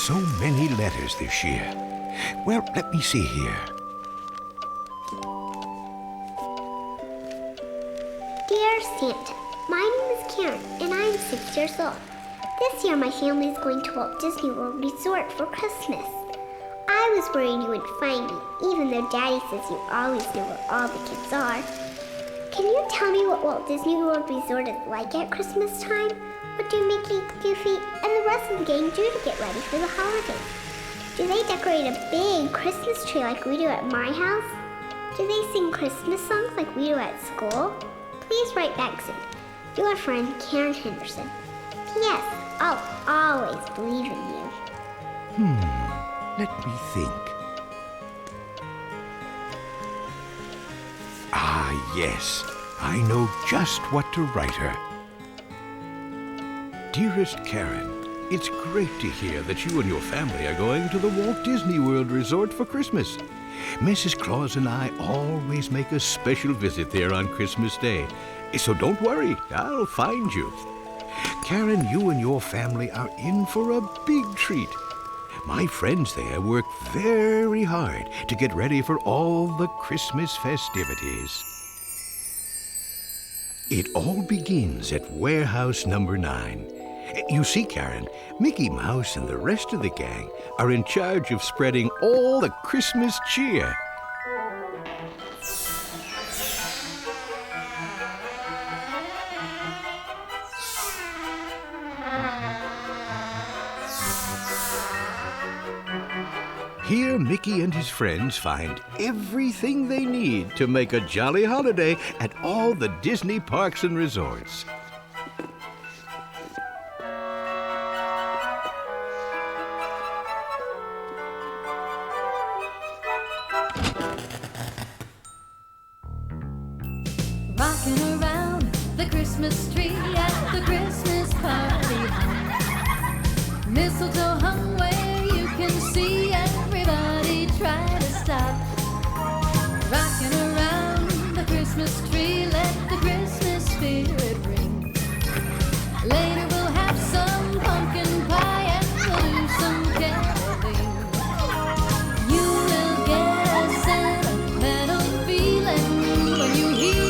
so many letters this year. Well, let me see here. Dear Santa, my name is Karen, and I am 6 years old. This year, my family is going to Walt Disney World Resort for Christmas. I was worried you wouldn't find me, even though Daddy says you always know where all the kids are. Can you tell me what Walt Disney World Resort is like at Christmas time? What do Mickey, Goofy, and the rest of the gang do to get ready for the holidays? Do they decorate a big Christmas tree like we do at my house? Do they sing Christmas songs like we do at school? Please write back soon. Your friend, Karen Henderson. P.S. I'll always believe in you. Let me think. Ah, yes. I know just what to write her. Dearest Karen, it's great to hear that you and your family are going to the Walt Disney World Resort for Christmas. Mrs. Claus and I always make a special visit there on Christmas Day. So don't worry, I'll find you. Karen, you and your family are in for a big treat. My friends there work very hard to get ready for all the Christmas festivities. It all begins at warehouse number 9. You see, Karen, Mickey Mouse and the rest of the gang are in charge of spreading all the Christmas cheer. Here, Mickey and his friends find everything they need to make a jolly holiday at all the Disney parks and resorts. Rocking around the Christmas tree at the Christmas party. Mistletoe hung where you can see everybody try to stop. Rocking around the Christmas tree, let the Christmas spirit ring. Later we'll have some pumpkin pie and we'll do some caroling. You will get a sentimental feeling when you hear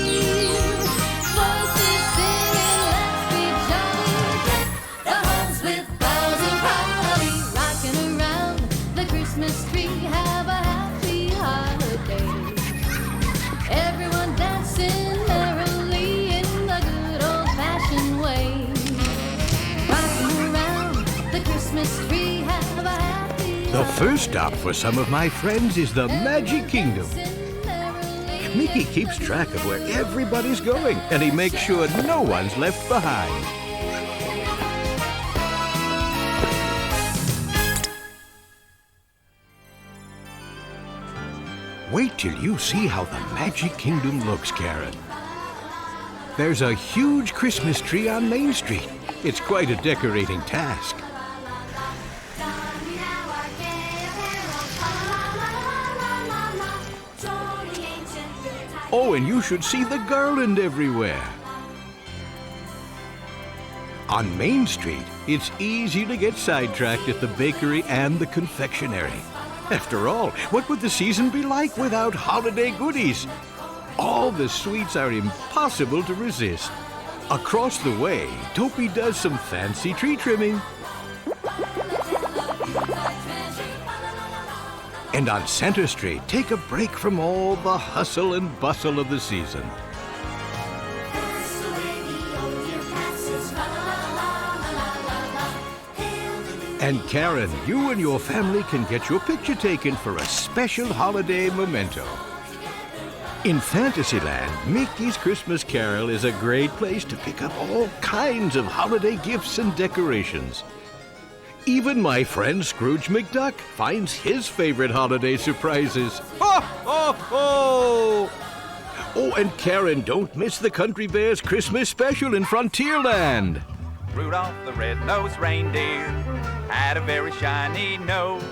voices singing, let's be jolly. Deck the halls with boughs of holly. Rocking around the Christmas tree, have a happy holiday. Everyone dancing merrily in the good old-fashioned way. Rocking around the Christmas tree, have a happy The first stop for some of my friends is the Magic Kingdom. Mickey keeps track of where everybody's going, and he makes sure no one's left behind. Wait till you see how the Magic Kingdom looks, Karen. There's a huge Christmas tree on Main Street. It's quite a decorating task. Oh, and you should see the garland everywhere. On Main Street, it's easy to get sidetracked at the bakery and the confectionery. After all, what would the season be like without holiday goodies? All the sweets are impossible to resist. Across the way, Dopey does some fancy tree trimming. And on Center Street, take a break from all the hustle and bustle of the season. And Karen, you and your family can get your picture taken for a special holiday memento. In Fantasyland, Mickey's Christmas Carol is a great place to pick up all kinds of holiday gifts and decorations. Even my friend Scrooge McDuck finds his favorite holiday surprises. Ho, ho, ho! Oh, and Karen, don't miss the Country Bears Christmas special in Frontierland. Rudolph the red-nosed reindeer had a very shiny nose,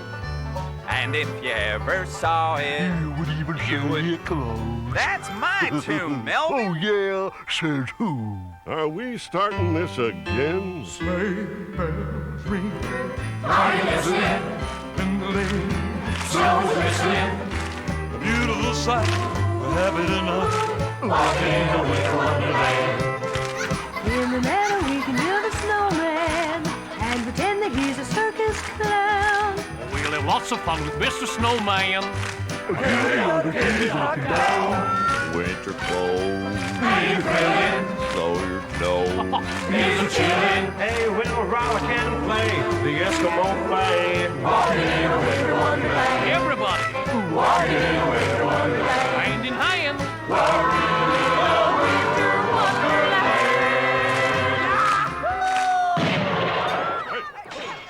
and if you ever saw it, You would even show your clothes. That's my tune, Melvin. Oh, yeah, says who? Are we starting this again? Sleigh bells ring, are you listening? In the lane, snow's glistening. A beautiful sight, we're happy tonight, walking in a winter wonderland. In the meadow we can build a snowman and pretend that he's a circus clown. We'll have lots of fun with Mr. Snowman. Winter clothes, Being brilliant, so your nose. music chilling, Hey, we'll rock and play the Eskimo flag. walking in a winter wonderland, Everybody, walking in a winter wonderland. hand in hand.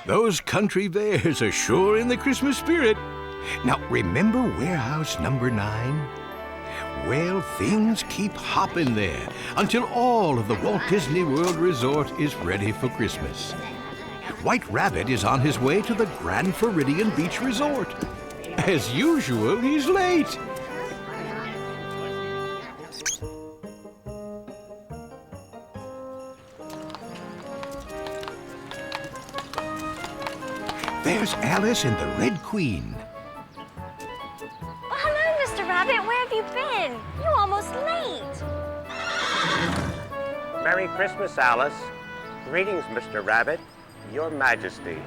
Those country bears are sure in the Christmas spirit. Now, remember warehouse number 9? Well, things keep hopping there until all of the Walt Disney World Resort is ready for Christmas. White Rabbit is on his way to the Grand Floridian Beach Resort. As usual, he's late. There's Alice and the Red Queen. Well, hello, Mr. Rabbit. Where have you been? You're almost late. Merry Christmas, Alice. Greetings, Mr. Rabbit, Your Majesty.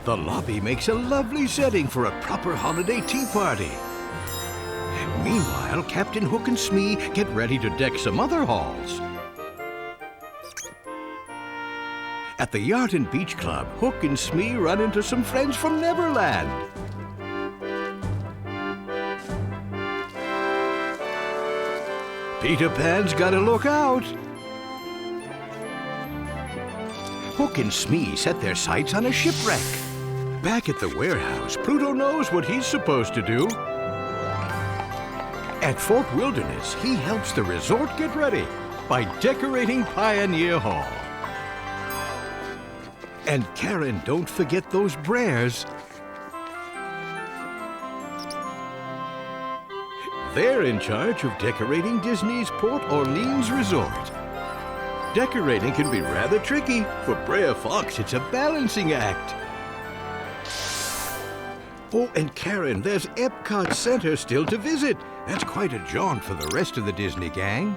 The lobby makes a lovely setting for a proper holiday tea party. Meanwhile, Captain Hook and Smee get ready to deck some other halls. At the Yacht and Beach Club, Hook and Smee run into some friends from Neverland. Peter Pan's gotta look out. Hook and Smee set their sights on a shipwreck. Back at the warehouse, Pluto knows what he's supposed to do. At Fort Wilderness, he helps the resort get ready by decorating Pioneer Hall. And Karen, don't forget those Brairs. They're in charge of decorating Disney's Port Orleans Resort. Decorating can be rather tricky. For Brer Fox, it's a balancing act. Oh, and Karen, there's EPCOT Center still to visit. That's quite a jaunt for the rest of the Disney gang.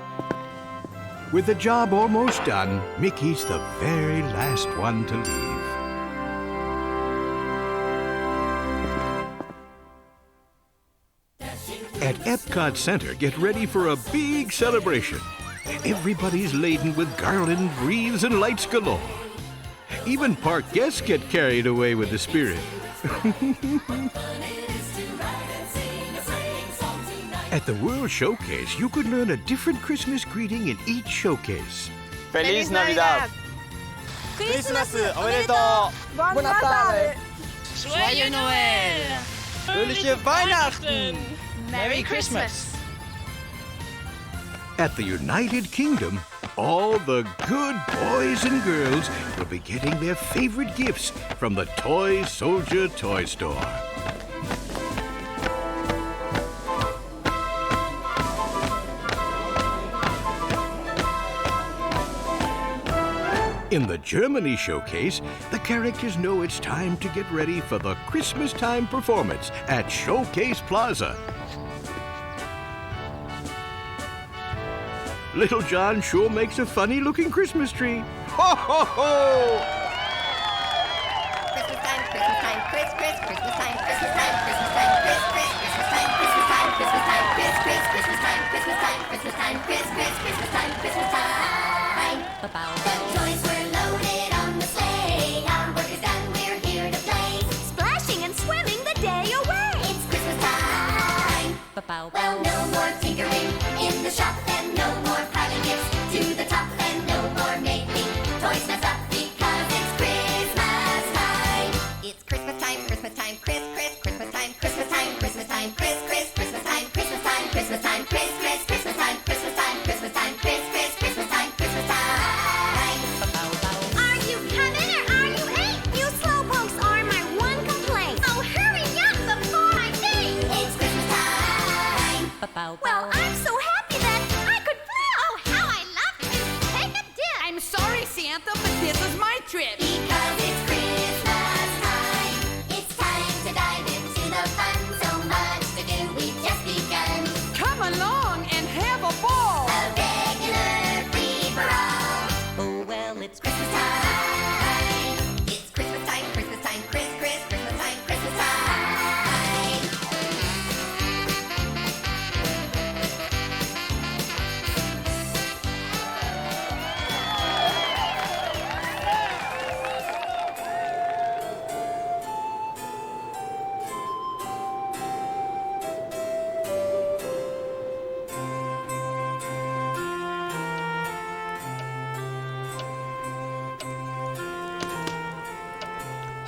With the job almost done, Mickey's the very last one to leave. At Epcot Center, get ready for a big celebration. Everybody's laden with garland, wreaths, and lights galore. Even park guests get carried away with the spirit. At the World Showcase, you could learn a different Christmas greeting in each showcase. Feliz Navidad! Christmas おめでとう Buon Natale! Joyeux Noël! Fröhliche Weihnachten! Merry Christmas! At the United Kingdom, all the good boys and girls will be getting their favorite gifts from the Toy Soldier Toy Store. In the Germany showcase, the characters know it's time to get ready for the Christmas time performance at Showcase Plaza. Little John sure makes a funny-looking Christmas tree. Ho, ho, ho! Christmas time, Christmas time, Christmas time, Christmas time, Christmas time, Christmas time, Christmas time, Christmas time, Christmas time, Christmas time, Christmas time, Christmas time, Christmas time. The toys were loaded on the sleigh. Our work is done, we're here to play. Splashing and swimming the day away. It's Christmas time. Well, no more tinkering in the shop and no more piling gifts to the top and no more making toys mess up because it's Christmas time. It's Christmas time, Christmas time, Christmas time, Christmas time, Christmas time, Christmas time, Christmas time, Christmas time, Christmas time, Christmas time, Christmas time, Christmas time, Christmas time, Christmas.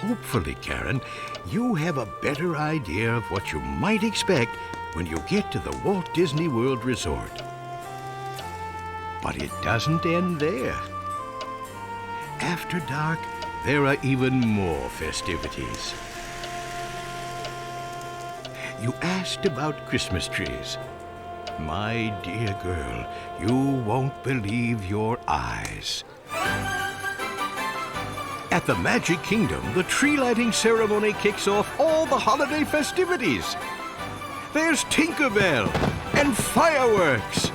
Hopefully, Karen, you have a better idea of what you might expect when you get to the Walt Disney World Resort. But it doesn't end there. After dark, there are even more festivities. You asked about Christmas trees. My dear girl, you won't believe your eyes. At the Magic Kingdom, the tree lighting ceremony kicks off all the holiday festivities. There's Tinkerbell and fireworks.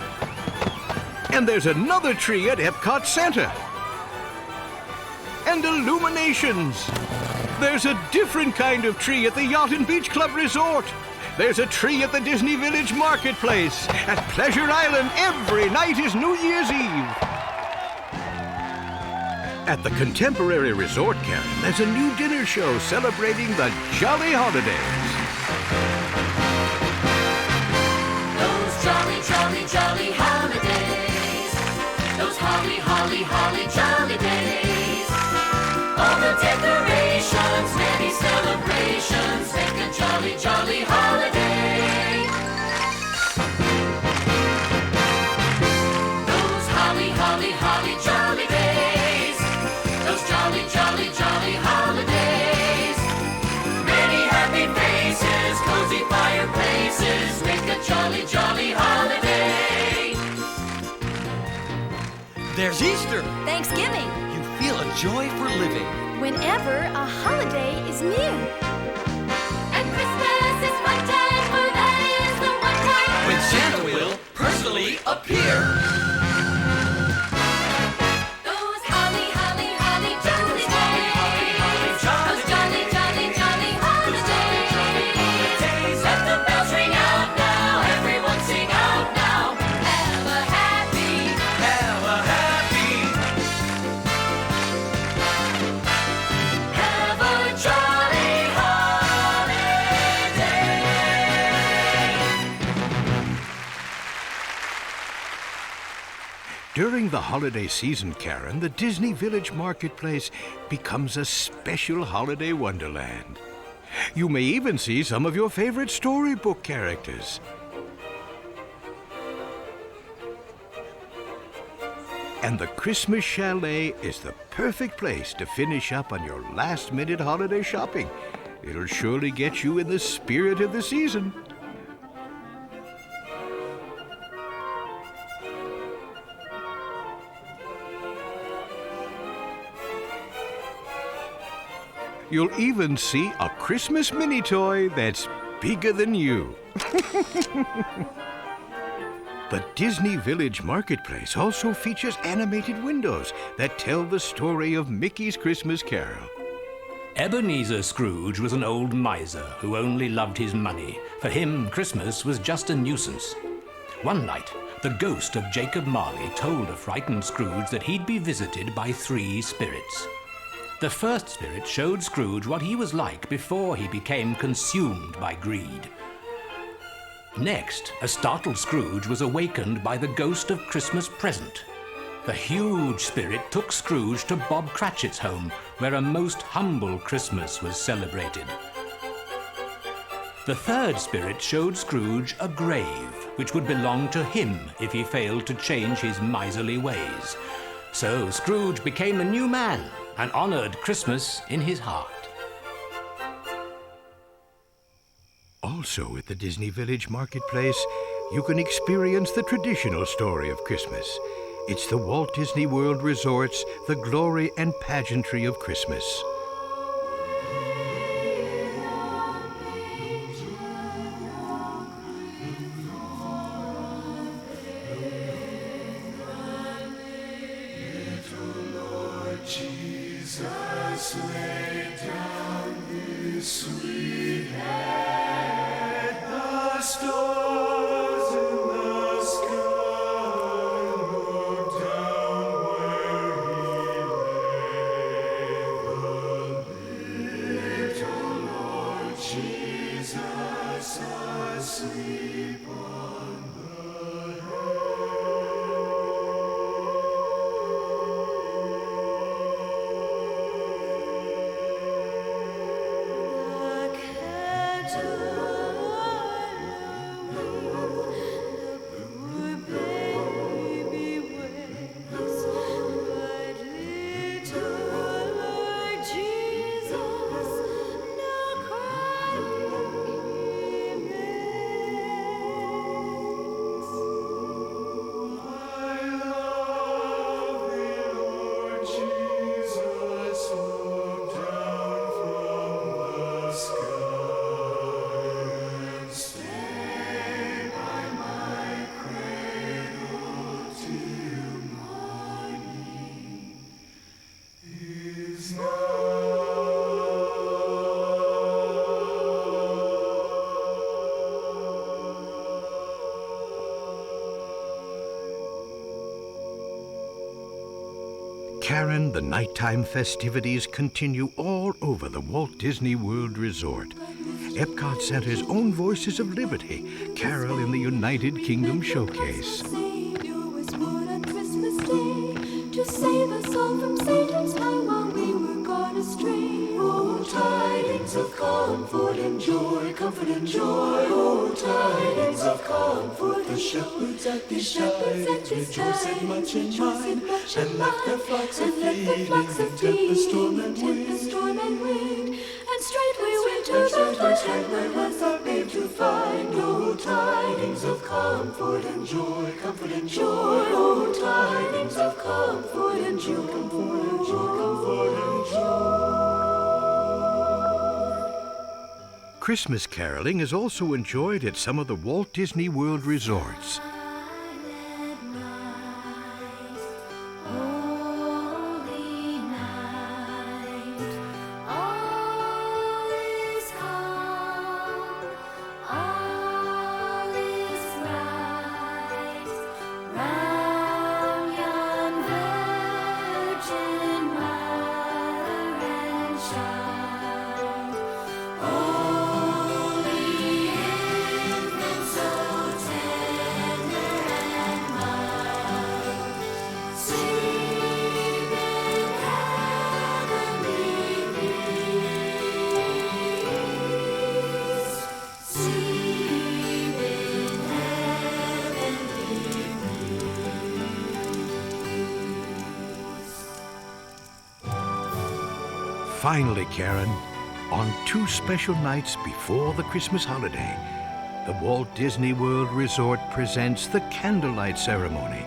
And there's another tree at EPCOT Center. And illuminations. There's a different kind of tree at the Yacht and Beach Club Resort. There's a tree at the Disney Village Marketplace. At Pleasure Island, every night is New Year's Eve. At the Contemporary Resort, Karen, there's a new dinner show celebrating the jolly holidays. Those jolly, jolly, jolly holidays. Those holly, holly, holly jolly days. All the decorations, many celebrations make a jolly, jolly holiday. Those holly, holly, holly jolly days. Those jolly, jolly, jolly holidays. Many happy faces, cozy fireplaces make a jolly, jolly holiday. There's Easter. Thanksgiving. You feel a joy for living. Whenever a holiday is near. And Christmas is fun time, for that is the one time When Santa will personally appear. those holly, holly, holly jolly days. Those jolly, jolly, jolly holidays. Let the bells ring out now, everyone sing out now. Have a happy, Have a happy. have a jolly holiday. During the holiday season, Karen, the Disney Village Marketplace becomes a special holiday wonderland. You may even see some of your favorite storybook characters. And the Christmas Chalet is the perfect place to finish up on your last-minute holiday shopping. It'll surely get you in the spirit of the season. You'll even see a Christmas mini toy that's bigger than you. The Disney Village Marketplace also features animated windows that tell the story of Mickey's Christmas Carol. Ebenezer Scrooge was an old miser who only loved his money. For him, Christmas was just a nuisance. One night, the ghost of Jacob Marley told a frightened Scrooge that he'd be visited by 3 spirits. The first spirit showed Scrooge what he was like before he became consumed by greed. Next, a startled Scrooge was awakened by the ghost of Christmas Present. The huge spirit took Scrooge to Bob Cratchit's home, where a most humble Christmas was celebrated. The third spirit showed Scrooge a grave, which would belong to him if he failed to change his miserly ways. So Scrooge became a new man and honored Christmas in his heart. Also at the Disney Village Marketplace, you can experience the traditional story of Christmas. It's the Walt Disney World Resort's The Glory and Pageantry of Christmas. Jesus laid down his sweet head. The stars in the sky looked down where he lay. The little Lord Jesus asleep on the Karen, the nighttime festivities continue all over the Walt Disney World Resort. EPCOT Center's own Voices of Liberty carol in the United Kingdom Showcase. To save us all from Satan's power while we were gone astray. Oh, tidings of comfort and joy, comfort and joy. Oh, tidings of comfort. The shepherds at this time rejoicing much in mind, and left their flocks a feeding in tempest, storm, and wind. And straightway went to Bethlehem, where was that babe to find? Oh, tidings of comfort and joy, comfort and joy. Oh, tidings of comfort and joy, comfort and joy, comfort and joy. Christmas caroling is also enjoyed at some of the Walt Disney World resorts. Finally, Karen, on 2 special nights before the Christmas holiday, the Walt Disney World Resort presents the Candlelight Ceremony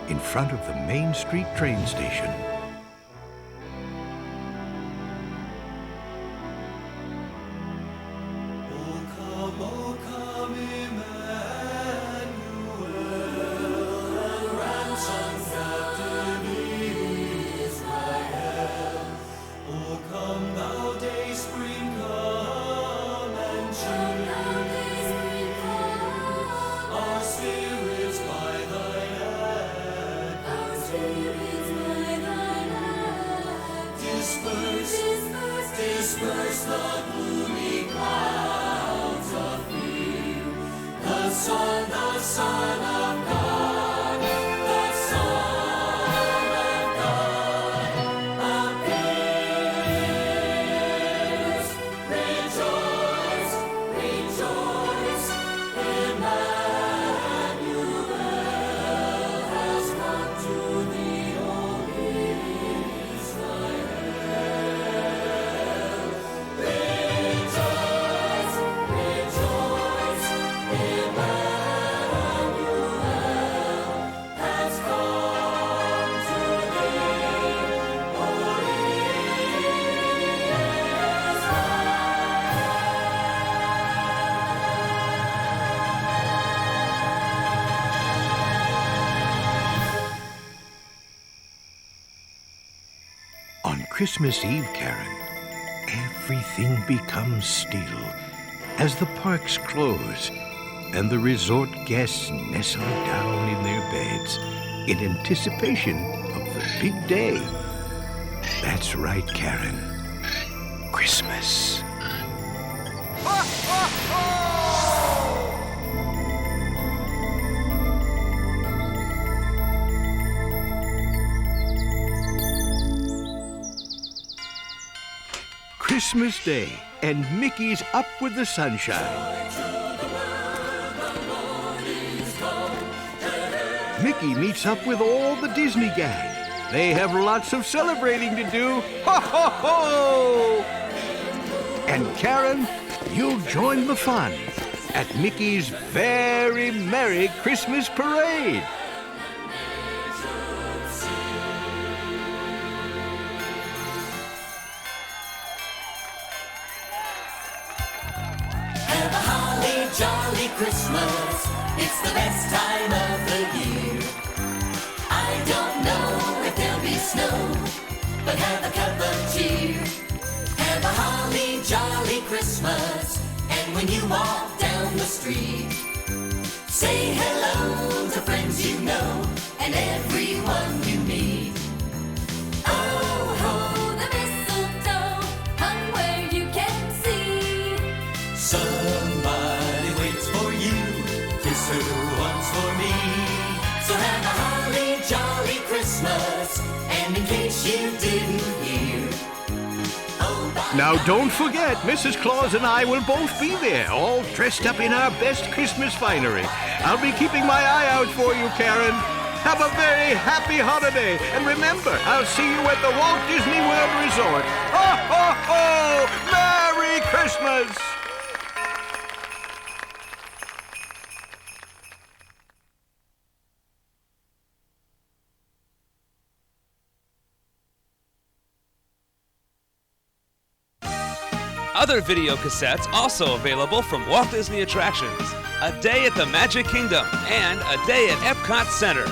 in front of the Main Street train station. Oh come, Emmanuel, ransom captain Israel. Oh, come thou day spring, come and cheer our spirits by thine hand. Disperse the gloomy clouds of fear. The Son of God, the Son of God appears. Rejoice, rejoice, Emmanuel has come to thee, O Israel. Rejoice, rejoice, Emmanuel has come to thee, O On Christmas Eve, Karen, everything becomes still as the parks close and the resort guests nestle down in their beds in anticipation of the big day. That's right, Karen. Christmas. Christmas Day, and Mickey's up with the sunshine. Mickey meets up with all the Disney gang. They have lots of celebrating to do. Ho, ho, ho! And Karen, you'll join the fun at Mickey's very merry Christmas parade. Have a holly jolly Christmas. It's the best time of the year. I don't know if there'll be snow, but have a cup of cheer. Have a holly jolly Christmas, and when you walk down the street, say hello to friends you know and everyone you meet. Christmas, and in case you didn't hear, Now don't forget, Mrs. Claus and I will both be there, all dressed up in our best Christmas finery. I'll be keeping my eye out for you, Karen. Have a very happy holiday, and remember, I'll see you at the Walt Disney World Resort. Ho, ho, ho! Merry Christmas! Other video cassettes also available from Walt Disney Attractions: A Day at the Magic Kingdom and A Day at EPCOT Center.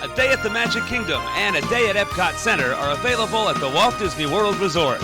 A Day at the Magic Kingdom and A Day at EPCOT Center are available at the Walt Disney World Resort.